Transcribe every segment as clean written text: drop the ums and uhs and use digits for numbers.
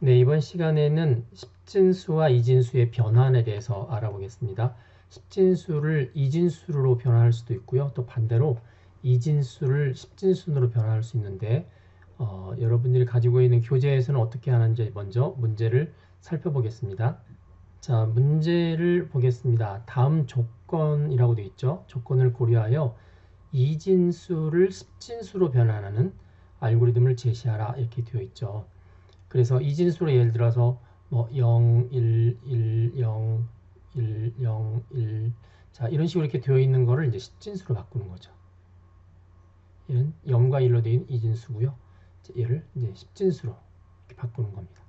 네, 이번 시간에는 십진수와 이진수의 변환에 대해서 알아보겠습니다. 십진수를 이진수로 변환할 수도 있고요. 또 반대로 이진수를 십진수로 변환할 수 있는데 여러분들이 가지고 있는 교재에서는 어떻게 하는지 먼저 문제를 살펴보겠습니다. 자, 문제를 보겠습니다. 다음 조건이라고 되어 있죠. 조건을 고려하여 이진수를 십진수로 변환하는 알고리즘을 제시하라 이렇게 되어 있죠. 그래서 이진수로 예를 들어서 뭐 0, 1, 1, 0, 1, 0, 1 자, 이런 식으로 이렇게 되어 있는 거를 이제 십진수로 바꾸는 거죠. 얘는 0과 1로 되어 있는 이진수고요. 얘를 이제 십진수로 이렇게 바꾸는 겁니다.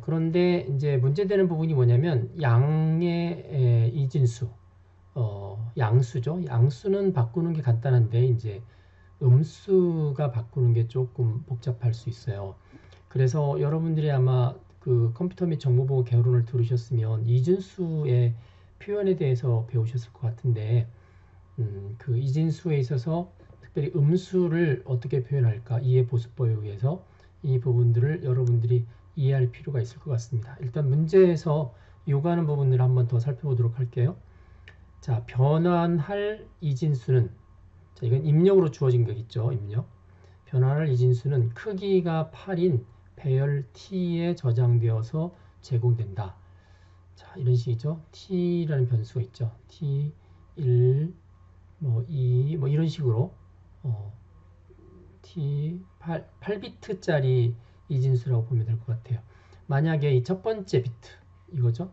그런데 이제 문제되는 부분이 뭐냐면 양의 이진수, 양수죠. 양수는 바꾸는 게 간단한데 이제 음수가 바꾸는 게 조금 복잡할 수 있어요. 그래서 여러분들이 아마 그 컴퓨터 및 정보보호 개론을 들으셨으면 이진수의 표현에 대해서 배우셨을 것 같은데 그 이진수에 있어서 특별히 음수를 어떻게 표현할까 이해보수법에 의해서 이 부분들을 여러분들이 이해할 필요가 있을 것 같습니다. 일단 문제에서 요구하는 부분들을 한번 더 살펴보도록 할게요. 자, 변환할 이진수는 자, 이건 입력으로 주어진 거겠죠. 입력. 변환할 이진수는 크기가 8인 배열 t에 저장되어서 제공된다. 자, 이런 식이죠. t라는 변수가 있죠. t 1, 뭐 2, 뭐 이런 식으로 t 8비트짜리 이진수라고 보면 될 것 같아요. 만약에 이 첫 번째 비트 이거죠.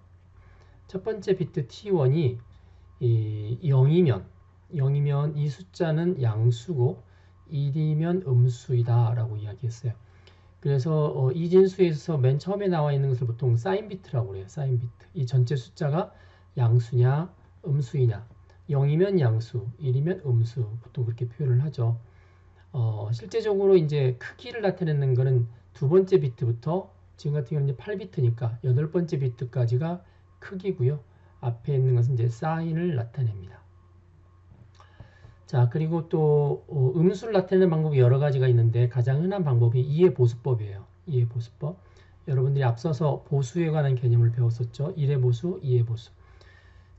첫 번째 비트 t1이 0이면 이 숫자는 양수고 1이면 음수이다 라고 이야기했어요. 그래서 이진수에 있어서 맨 처음에 나와 있는 것을 보통 사인 비트라고 그래요. 사인 비트. 이 전체 숫자가 양수냐 음수이냐 0이면 양수 1이면 음수 보통 그렇게 표현을 하죠. 실제적으로 이제 크기를 나타내는 거는 두 번째 비트부터 지금 같은 경우는 이제 8비트니까 여덟 번째 비트까지가 크기고요. 앞에 있는 것은 이제 사인을 나타냅니다. 자, 그리고 또 음수를 나타내는 방법이 여러 가지가 있는데 가장 흔한 방법이 이해보수법이에요. 이해보수법. 여러분들이 앞서서 보수에 관한 개념을 배웠었죠. 1의 보수, 2의 보수.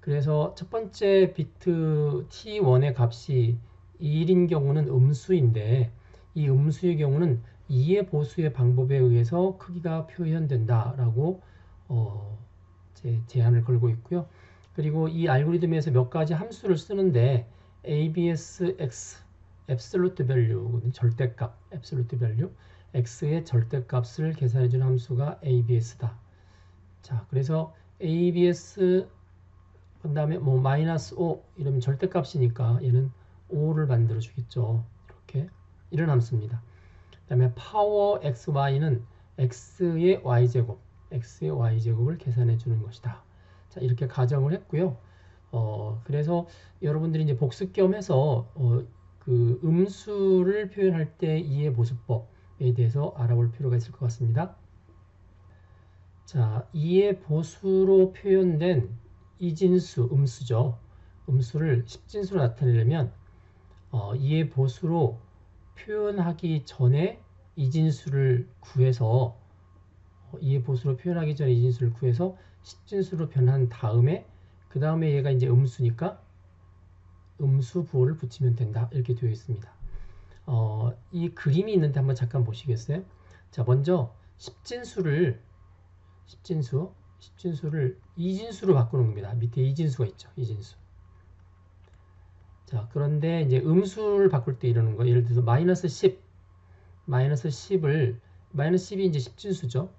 그래서 첫 번째 비트 t1의 값이 1인 경우는 음수인데 이 음수의 경우는 2의 보수의 방법에 의해서 크기가 표현된다라고 제한을 걸고 있고요. 그리고 이 알고리즘에서 몇 가지 함수를 쓰는데 ABS-X, absolute value, 절대값, absolute value, X의 절대값을 계산해주는 함수가 ABS다. 자, 그래서 ABS 그 다음에 뭐 마이너스 5 이러면 절대값이니까 얘는 5를 만들어 주겠죠. 이렇게 이런 함수입니다. 그 다음에 파워 xy는 x의 y제곱, x의 y제곱을 계산해 주는 것이다. 자, 이렇게 가정을 했고요. 그래서 여러분들이 이제 복습 겸 해서 그 음수를 표현할 때 이해보수법에 대해서 알아볼 필요가 있을 것 같습니다. 자, 이해보수로 표현된 이진수, 음수죠. 음수를 십진수로 나타내려면 이해보수로 표현하기 전에 이진수를 구해서 이해보수로 표현하기 전에 이진수를 구해서 십진수로 변한 다음에 그 다음에 얘가 이제 음수니까 음수 부호를 붙이면 된다 이렇게 되어 있습니다. 이 그림이 있는데 한번 잠깐 보시겠어요? 자, 먼저 십진수를 이진수로 바꾸는 겁니다. 밑에 이진수가 있죠. 이진수. 자, 그런데 이제 음수를 바꿀 때 이러는 거. 예를 들어서 마이너스 10을 마이너스 10이 이제 십진수죠.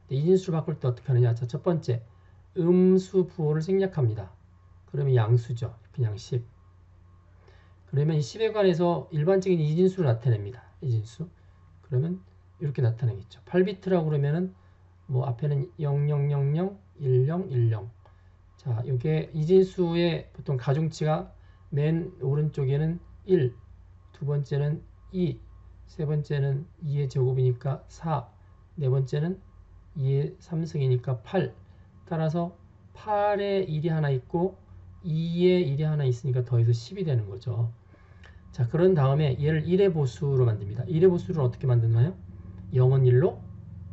이진수를 바꿀 때 어떻게 하느냐? 자, 첫 번째 음수 부호를 생략합니다. 그러면 양수죠. 그냥 10. 그러면 이 10에 관해서 일반적인 이진수를 나타냅니다. 이진수. 그러면 이렇게 나타내겠죠. 8비트라고 그러면은 뭐 앞에는 0000, 1010. 자, 이게 이진수의 보통 가중치가 맨 오른쪽에는 1, 두 번째는 2, 세 번째는 2의 제곱이니까 4, 네 번째는 2의 3승이니까 8. 따라서 8에 1이 하나 있고 2에 1이 하나 있으니까 더해서 10이 되는 거죠. 자, 그런 다음에 얘를 1의 보수로 만듭니다. 1의 보수를 어떻게 만드나요? 0은 1로,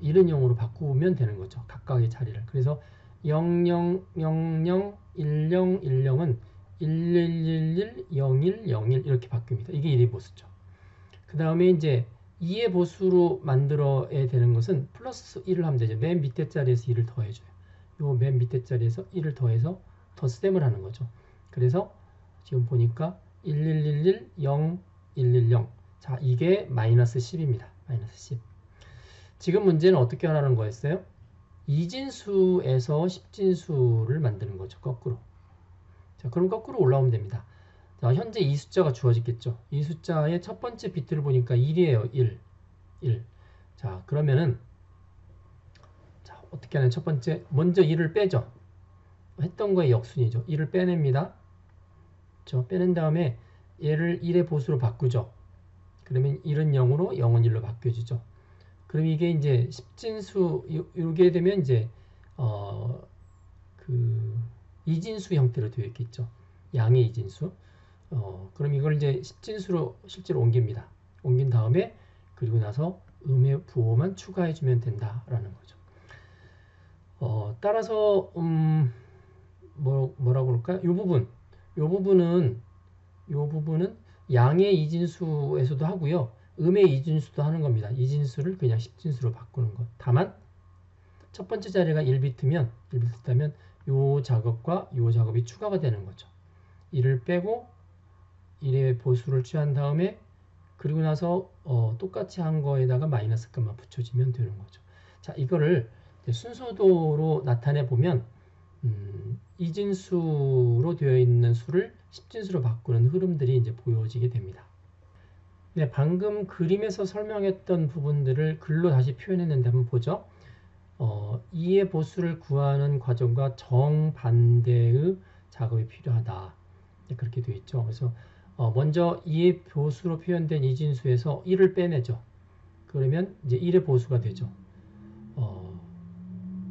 1은 0으로 바꾸면 되는 거죠. 각각의 자리를. 그래서 00, 00, 10, 10은 1111, 01, 01 이렇게 바뀝니다. 이게 1의 보수죠. 그 다음에 이제 2의 보수로 만들어야 되는 것은 플러스 1을 하면 되죠. 맨 밑에 자리에서 1을 더해줘요. 요 맨 밑에 자리에서 1을 더해서 덧셈을 하는 거죠. 그래서 지금 보니까 1111, 0, 110. 자, 이게 마이너스 10입니다. 마이너스 10. 지금 문제는 어떻게 하라는 거였어요? 이진수에서 10진수를 만드는 거죠. 거꾸로. 자, 그럼 거꾸로 올라오면 됩니다. 자, 현재 이 숫자가 주어지겠죠. 이 숫자의 첫 번째 비트를 보니까 1이에요. 1. 1. 자, 그러면은 자, 어떻게 하냐? 첫 번째 먼저 1을 빼죠. 했던 거의 역순이죠. 1을 빼냅니다. 그렇죠? 빼낸 다음에 얘를 1의 보수로 바꾸죠. 그러면 1은 0으로 0은 1로 바뀌어지죠. 그럼 이게 이제 10진수 이게 되면 이제 그 이진수 형태로 되어 있겠죠. 양의 이진수. 그럼 이걸 이제 10진수로 실제로 옮깁니다. 옮긴 다음에 그리고 나서 음의 부호만 추가해주면 된다라는 거죠. 따라서 뭐라고 그럴까요? 이 부분은 양의 이진수에서도 하고요. 음의 이진수도 하는 겁니다. 이진수를 그냥 10진수로 바꾸는 것. 다만 첫 번째 자리가 1비트면 이 작업과 이 작업이 추가가 되는 거죠. 1을 빼고 1의 보수를 취한 다음에 그리고 나서 똑같이 한 거에다가 마이너스 값만 붙여주면 되는 거죠. 자, 이거를 순서도로 나타내 보면 이진수로 되어 있는 수를 10진수로 바꾸는 흐름들이 이제 보여지게 됩니다. 네, 방금 그림에서 설명했던 부분들을 글로 다시 표현했는데 한번 보죠. 2의 보수를 구하는 과정과 정반대의 작업이 필요하다. 네, 그렇게 되어 있죠. 그래서 먼저 2의 보수로 표현된 이진수에서 1을 빼내죠. 그러면 이제 1의 보수가 되죠.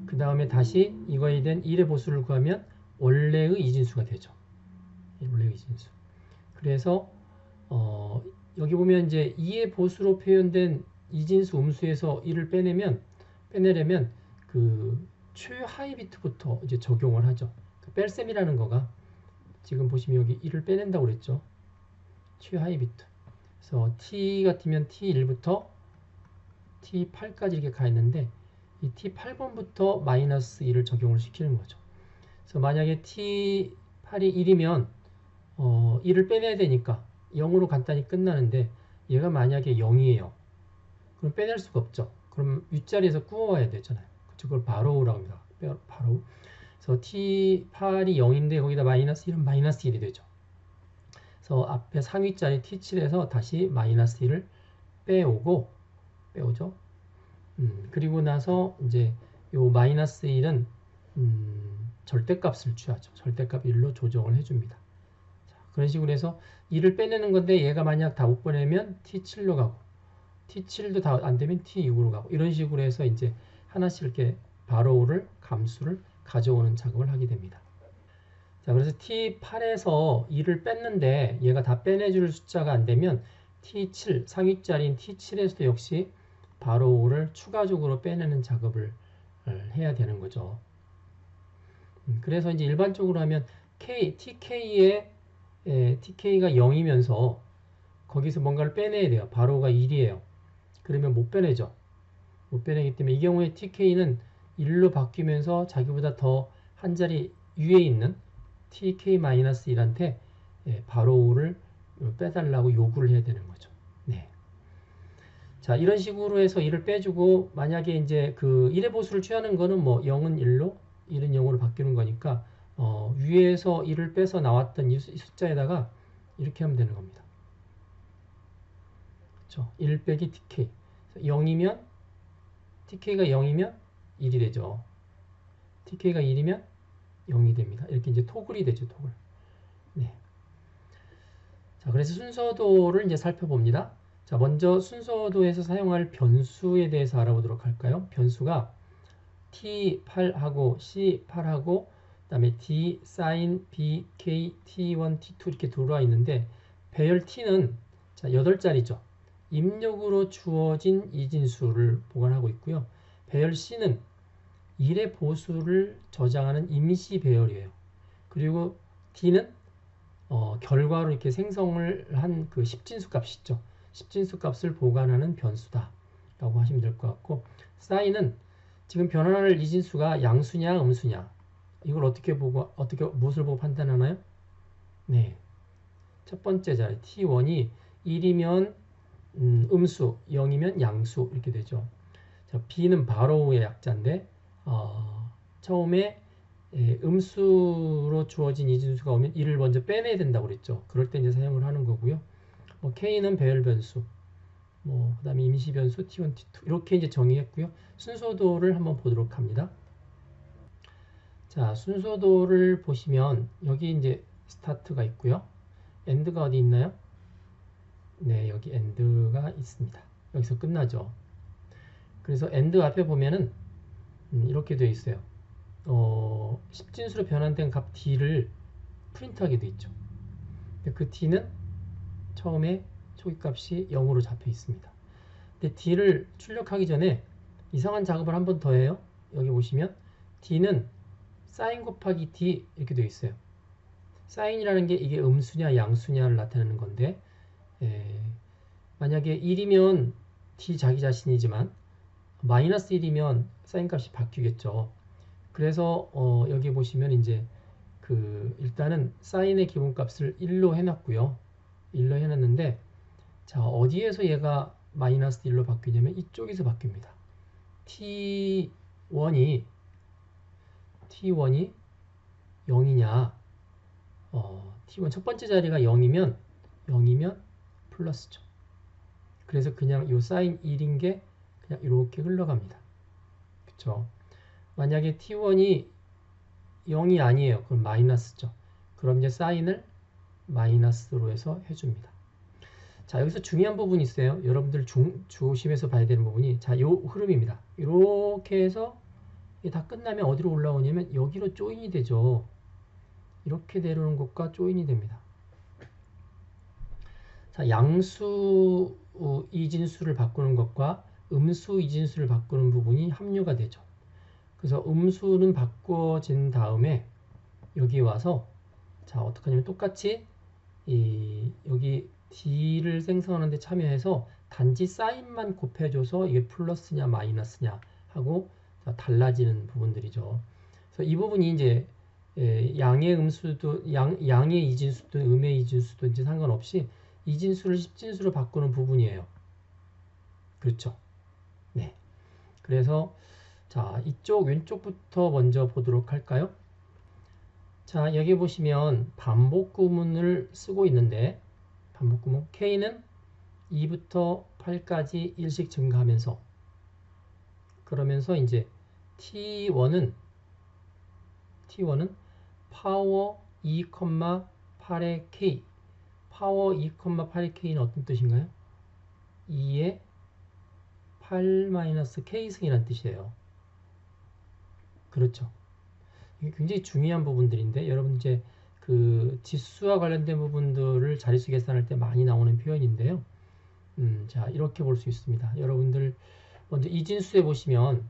그 다음에 다시 이거에 대한 1의 보수를 구하면 원래의 이진수가 되죠. 원래의 이진수. 그래서 여기 보면 이제 2의 보수로 표현된 이진수 음수에서 1을 빼내려면 그 최하위 비트부터 이제 적용을 하죠. 그 뺄셈이라는 거가 지금 보시면 여기 1을 빼낸다고 그랬죠. 최하위 비트. 그래서 t 같으면 t1부터 t8까지 이렇게 가 있는데 이 t8번부터 마이너스 1을 적용을 시키는 거죠. 그래서 만약에 t8이 1이면 1을 빼내야 되니까 0으로 간단히 끝나는데 얘가 만약에 0이에요. 그럼 빼낼 수가 없죠. 그럼 윗자리에서 구워와야 되잖아요. 그걸 바로우라고 합니다. 바로우. 그래서 t8이 0인데 거기다 마이너스 1은 마이너스 1이 되죠. 그래서 앞에 상위자리 t7에서 다시 마이너스 1을 빼오죠. 그리고 나서 이제 요 마이너스 1은 절대값을 취하죠. 절대값 1로 조정을 해줍니다. 자, 그런 식으로 해서 1을 빼내는 건데 얘가 만약 다 못 보내면 t7로 가고 t7도 다 안 되면 t6으로 가고 이런 식으로 해서 이제 하나씩 이렇게 바로우를 감수를 가져오는 작업을 하게 됩니다. 자, 그래서 t8에서 2를 뺐는데 얘가 다 빼내줄 숫자가 안 되면 t7 상위자리인 t7에서도 역시 바로우를 추가적으로 빼내는 작업을 해야 되는 거죠. 그래서 이제 일반적으로 하면 TK가 0이면서 거기서 뭔가를 빼내야 돼요. 바로우가 1이에요. 그러면 못 빼내죠. 못 빼내기 때문에 이 경우에 TK는 1로 바뀌면서 자기보다 더 한 자리 위에 있는 TK-1한테 바로우를 빼달라고 요구를 해야 되는 거죠. 네. 자, 이런 식으로 해서 1을 빼주고 만약에 이제 그 1의 보수를 취하는 거는 뭐 0은 1로 1은 0으로 바뀌는 거니까 위에서 1을 빼서 나왔던 이 숫자에다가 이렇게 하면 되는 겁니다. 그렇죠? 1 빼기 TK 0이면 TK가 0이면 1이 되죠. TK가 1이면 0이 됩니다. 이렇게 이제 토글이 되죠. 토글. 네. 자, 그래서 순서도를 이제 살펴봅니다. 자, 먼저 순서도에서 사용할 변수에 대해서 알아보도록 할까요? 변수가 T8하고 C8하고 그다음에 D, sin, B, K, T1, T2 이렇게 들어와 있는데 배열 T는 자, 8자리죠. 입력으로 주어진 이진수를 보관하고 있고요. 배열 C는 1의 보수를 저장하는 임시 배열이에요. 그리고 D는 결과로 이렇게 생성을 한 그 십진수 값이 있죠. 십진수 값을 보관하는 변수다 라고 하시면 될 것 같고, 사인은 지금 변환할 이진수가 양수냐 음수냐, 이걸 어떻게 보고 무엇을 보고 판단하나요? 네, 첫 번째 자리 t1이 1이면 음수, 0이면 양수 이렇게 되죠. 자, b는 바로우의 약자인데 처음에 음수로 주어진 이진수가 오면 1을 먼저 빼내야 된다고 그랬죠. 그럴 때 이제 사용을 하는 거고요. k는 배열 변수, 그 다음에 임시 변수 t1, t2 이렇게 이제 정의했고요. 순서도를 한번 보도록 합니다. 자, 순서도를 보시면 여기 이제 스타트가 있고요. 엔드가 어디 있나요? 네, 여기 엔드가 있습니다. 여기서 끝나죠. 그래서 엔드 앞에 보면은 이렇게 되어 있어요. 십진수로 변환된 값 d를 프린트하게 되어 있죠. 그 d는 처음에 초기값이 0으로 잡혀 있습니다. 근데 d를 출력하기 전에 이상한 작업을 한 번 더 해요. 여기 보시면 d는 사인 곱하기 d 이렇게 되어 있어요. 사인이라는 게 이게 음수냐 양수냐를 나타내는 건데, 만약에 1이면 d 자기 자신이지만 마이너스 1이면 사인 값이 바뀌겠죠. 그래서 여기 보시면 이제 일단은 사인의 기본값을 1로 해놨고요. 1로 해놨는데, 자, 어디에서 얘가 마이너스 1로 바뀌냐면 이쪽에서 바뀝니다. t1이 0이냐, t1 첫 번째 자리가 0이면 플러스죠. 그래서 그냥 요 사인 1인 게 그냥 이렇게 흘러갑니다. 그쵸? 만약에 t1이 0이 아니에요. 그럼 마이너스죠. 그럼 이제 사인을 마이너스로 해서 해줍니다. 자, 여기서 중요한 부분이 있어요. 여러분들 조심해서 봐야 되는 부분이, 자, 요 흐름입니다. 이렇게 해서 이게 다 끝나면 어디로 올라오냐면 여기로 조인이 되죠. 이렇게 내려오는 것과 조인이 됩니다. 자, 양수 이진수를 바꾸는 것과 음수 이진수를 바꾸는 부분이 합류가 되죠. 그래서 음수는 바꿔진 다음에 여기 와서, 자, 어떻게 하냐면 똑같이 여기 d를 생성하는데 참여해서 단지 사인만 곱해줘서 이게 플러스냐 마이너스냐 하고 달라지는 부분들이죠. 그래서 이 부분이 이제 양의 음수도 양의 이진수도 음의 이진수도 이제 상관없이 이진수를 십진수로 바꾸는 부분이에요. 그렇죠? 네. 그래서 자, 이쪽 왼쪽부터 먼저 보도록 할까요? 자, 여기 보시면 반복 구문을 쓰고 있는데, 반복 구문 K는 2부터 8까지 1씩 증가하면서, 그러면서 이제 T1은 파워 2,8의 K, 파워 2,8의 K는 어떤 뜻인가요? 2의 8-K승이라는 뜻이에요. 그렇죠. 이게 굉장히 중요한 부분들인데, 여러분 이제 지수와 관련된 부분들을 자릿수 계산할 때 많이 나오는 표현인데요. 자, 이렇게 볼 수 있습니다. 여러분들 먼저 이진수에 보시면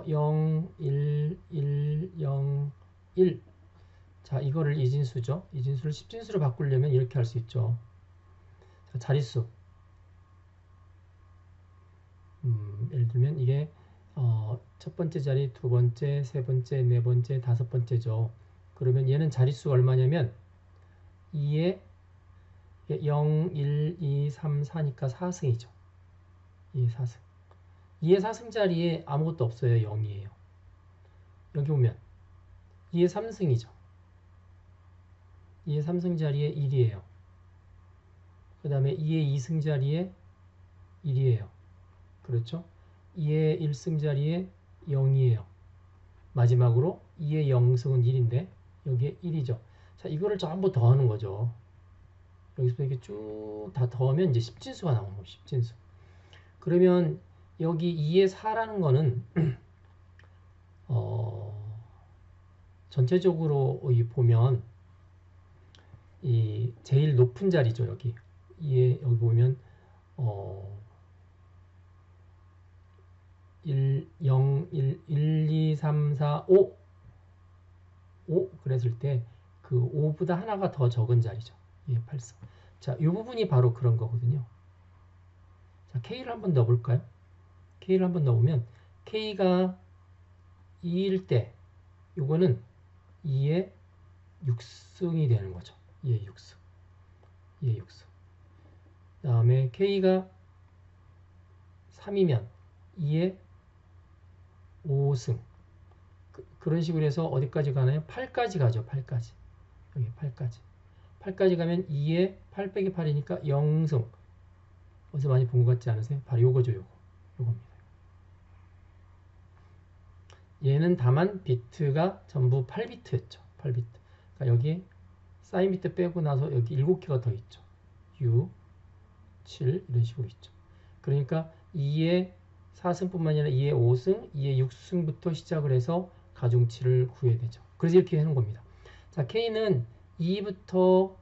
0, 1, 1, 0, 1. 자, 이거를 이진수죠. 이진수를 십진수로 바꾸려면 이렇게 할 수 있죠. 자, 자릿수. 예를 들면 이게 첫 번째 자리, 두 번째, 세 번째, 네 번째, 다섯 번째죠. 그러면 얘는 자릿수가 얼마냐면 2에 0, 1, 2, 3, 4니까 4승이죠. 2의 4승. 2의 4승 자리에 아무것도 없어요. 0이에요. 여기 보면 2의 3승이죠. 2의 3승 자리에 1이에요. 그 다음에 2의 2승 자리에 1이에요. 그렇죠? 2의 1승 자리에 0이에요. 마지막으로 2의 0승은 1인데 여기에 1이죠. 자, 이거를 전부 더하는 거죠. 여기서 이렇게 쭉 다 더하면 이제 십진수가 나오는 거예요. 십진수. 그러면 여기 2의 4라는 거는 전체적으로 보면 이 제일 높은 자리죠. 여기 여기 보면 1, 0, 1, 1, 2, 3, 4, 5, 5 그랬을 때 그 5보다 하나가 더 적은 자리죠. 예, 8, 4. 자, 이 부분이 바로 그런 거거든요. 자, K를 한번 넣어볼까요? K를 한번 넣으면 K가 2일 때 요거는 2의 6승이 되는 거죠. 2의 6승. 2의 6승. 그 다음에 K가 3이면 2의 5승. 그런 식으로 해서 어디까지 가나요? 8까지 가죠. 8까지. 여기 8까지. 8까지 가면 2의 8 빼기 8이니까 0승. 어디서 많이 본 것 같지 않으세요? 바로 요거죠. 요겁니다. 얘는 다만 비트가 전부 8비트였죠. 8비트. 그러니까 여기 사인 비트 빼고 나서 여기 7개가 더 있죠. 6, 7 이런 식으로 있죠. 그러니까 2의 4승뿐만 아니라 2의 5승, 2의 6승부터 시작을 해서 가중치를 구해야 되죠. 그래서 이렇게 하는 겁니다. 자, K는 2부터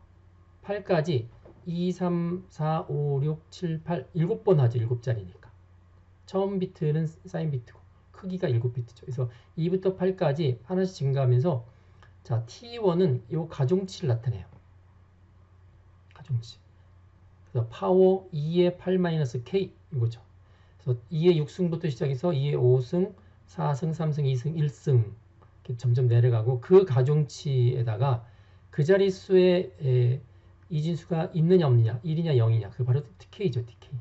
8까지 2, 3, 4, 5, 6, 7, 8 7번 하죠. 7자리니까. 처음 비트는 사인 비트고 크기가 7비트죠. 그래서 2부터 8까지 하나씩 증가하면서 자, T1은 요 가중치를 나타내요. 가중치. 그래서 파워 2의 8-K 이거죠. 그래서 2의 6승부터 시작해서 2의 5승, 4승, 3승, 2승, 1승 이렇게 점점 내려가고 그 가중치에다가 그 자릿수에 이진수가 있느냐 없느냐 1이냐 0이냐 그게 바로 TK죠. TK.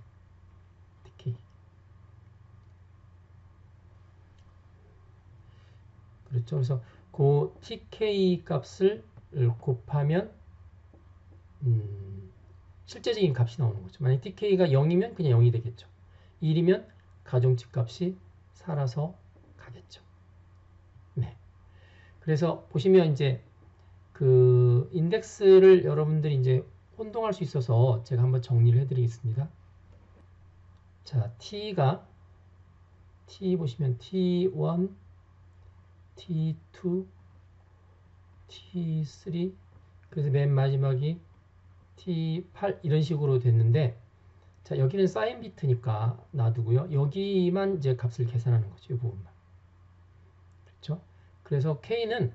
그렇죠. 그래서 그 TK 값을 곱하면 실제적인 값이 나오는 거죠. 만약 TK가 0이면 그냥 0이 되겠죠. 1이면 가중치 값이 살아서 가겠죠. 네. 그래서 보시면 이제 그 인덱스를 여러분들이 이제 혼동할 수 있어서 제가 한번 정리를 해드리겠습니다. 자, T가 T 보시면 T1, T2, T3 그래서 맨 마지막이 T8 이런 식으로 됐는데 자 여기는 사인 비트니까 놔두고요. 여기만 이제 값을 계산하는 거죠. 이 부분만. 그렇죠? 그래서 K는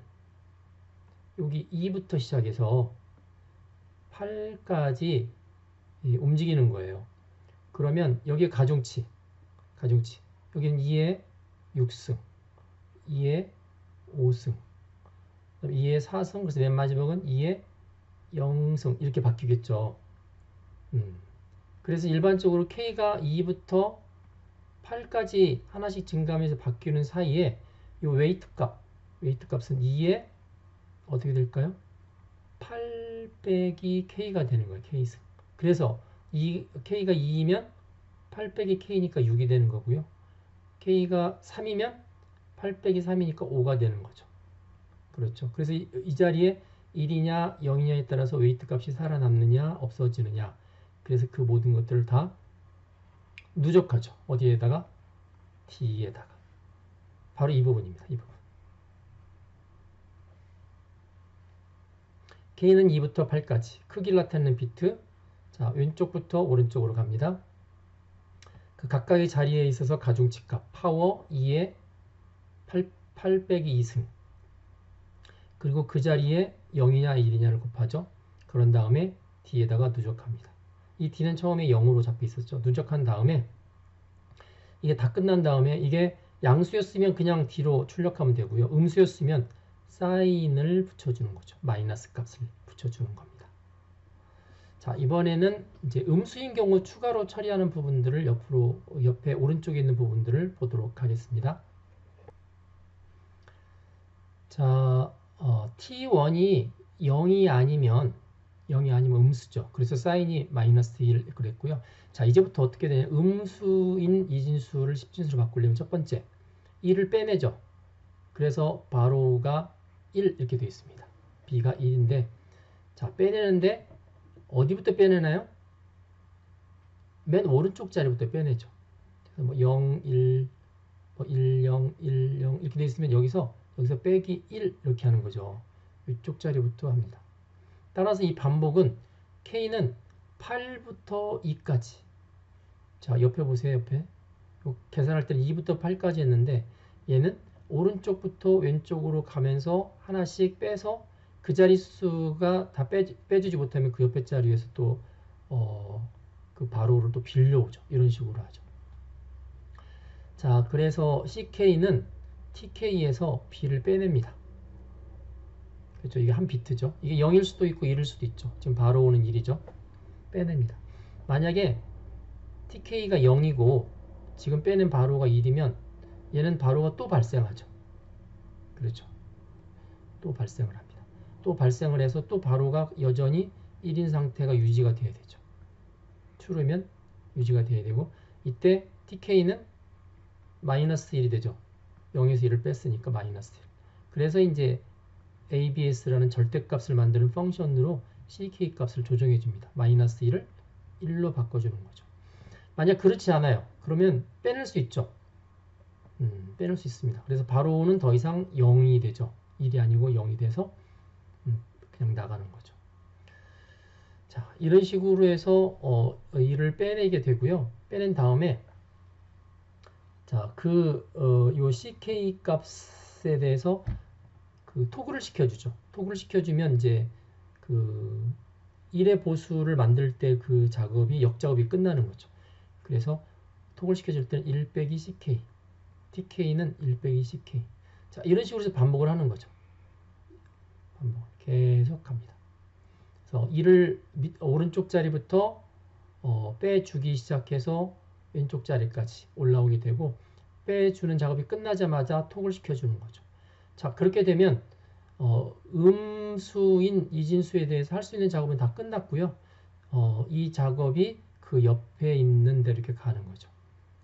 여기 2부터 시작해서 8까지 움직이는 거예요. 그러면 여기에 가중치 여기는 2의 6승 2의 5승 2의 4승 그래서 맨 마지막은 2의 0승 이렇게 바뀌겠죠. 그래서 일반적으로 K가 2부터 8까지 하나씩 증가하면서 바뀌는 사이에 이 웨이트 값은 2의 어떻게 될까요? 8 빼기 K가 되는 거예요. K승. 그래서 K가 2이면 8 빼기 K니까 6이 되는 거고요. K가 3이면 8 빼기 3이니까 5가 되는 거죠. 그렇죠. 그래서 이 자리에 1이냐 0이냐에 따라서 웨이트 값이 살아남느냐 없어지느냐 그래서 그 모든 것들을 다 누적하죠. 어디에다가? D에다가. 바로 이 부분입니다. 이 부분. K는 2부터 8까지 크기를 나타내는 비트 자 왼쪽부터 오른쪽으로 갑니다. 그 각각의 자리에 있어서 가중치값 파워 2의 8 빼기 2승 그리고 그 자리에 0이냐 1이냐를 곱하죠. 그런 다음에 D에다가 누적합니다. 이 D는 처음에 0으로 잡혀 있었죠. 누적한 다음에 이게 다 끝난 다음에 이게 양수였으면 그냥 D로 출력하면 되고요. 음수였으면 사인을 붙여주는 거죠. 마이너스 값을 붙여주는 겁니다. 자, 이번에는 이제 음수인 경우 추가로 처리하는 부분들을 옆에 오른쪽에 있는 부분들을 보도록 하겠습니다. 자, T1이 0이 아니면 음수죠. 그래서 사인이 마이너스 1 그랬고요. 자, 이제부터 어떻게 되냐? 음수인 이진수를 10진수로 바꾸려면 첫 번째 1을 빼내죠. 그래서 바로가 1 이렇게 되어 있습니다. B가 1인데 자, 빼내는데 어디부터 빼내나요? 맨 오른쪽 자리부터 빼내죠. 그래서 뭐 0, 1, 뭐 1, 0, 1, 0 이렇게 되어 있으면 여기서 빼기 1 이렇게 하는 거죠. 이쪽 자리부터 합니다. 따라서 이 반복은 K는 8부터 2까지 자 옆에 보세요. 옆에 계산할 때는 2부터 8까지 했는데 얘는 오른쪽부터 왼쪽으로 가면서 하나씩 빼서 그 자릿수가 다 빼주지 못하면 그 옆에 자리에서 또 그 바로를 또 빌려오죠. 이런 식으로 하죠. 자, 그래서 CK는 TK에서 B를 빼냅니다. 그렇죠. 이게 한 비트죠. 이게 0일 수도 있고 1일 수도 있죠. 지금 바로 오는 1이죠. 빼냅니다. 만약에 TK가 0이고 지금 빼낸 바로가 1이면 얘는 바로가 또 발생하죠. 그렇죠. 또 발생을 합니다. 또 발생을 해서 또 바로가 여전히 1인 상태가 유지가 돼야 되죠. true면 유지가 돼야 되고 이때 TK는 마이너스 1이 되죠. 0에서 1을 뺐으니까 마이너스 1. 그래서 이제 ABS라는 절대값을 만드는 펑션으로 CK 값을 조정해 줍니다. 마이너스 1을 1로 바꿔주는 거죠. 만약 그렇지 않아요. 그러면 빼낼 수 있죠. 빼낼 수 있습니다. 그래서 바로는 더 이상 0이 되죠. 1이 아니고 0이 돼서 그냥 나가는 거죠. 자, 이런 식으로 해서 1을 빼내게 되고요. 빼낸 다음에 자, 요 CK 값에 대해서 그 토글을 시켜주죠. 토글을 시켜주면 이제 그 1의 보수를 만들 때 그 작업이 역작업이 끝나는 거죠. 그래서 토글 시켜줄 때는 1 빼기 CK, TK는 1 빼기 CK. 자, 이런 식으로 해서 반복을 하는 거죠. 반복 계속 합니다. 그래서 1을 오른쪽 자리부터 빼주기 시작해서 왼쪽 자리까지 올라오게 되고 빼주는 작업이 끝나자마자 토글 시켜주는 거죠. 자, 그렇게 되면 음수인 이진수에 대해서 할 수 있는 작업은 다 끝났고요. 이 작업이 그 옆에 있는 데 이렇게 가는 거죠.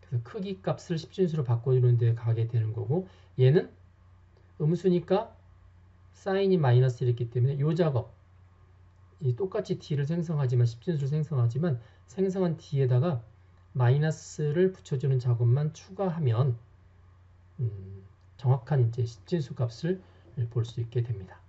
그래서 크기 값을 10진수로 바꿔주는 데 가게 되는 거고 얘는 음수니까 사인이 마이너스 1이기 때문에 이 작업 똑같이 D를 생성하지만 10진수를 생성하지만 생성한 D에다가 마이너스를 붙여주는 작업만 추가하면 정확한 이제 10진수 값을 볼 수 있게 됩니다.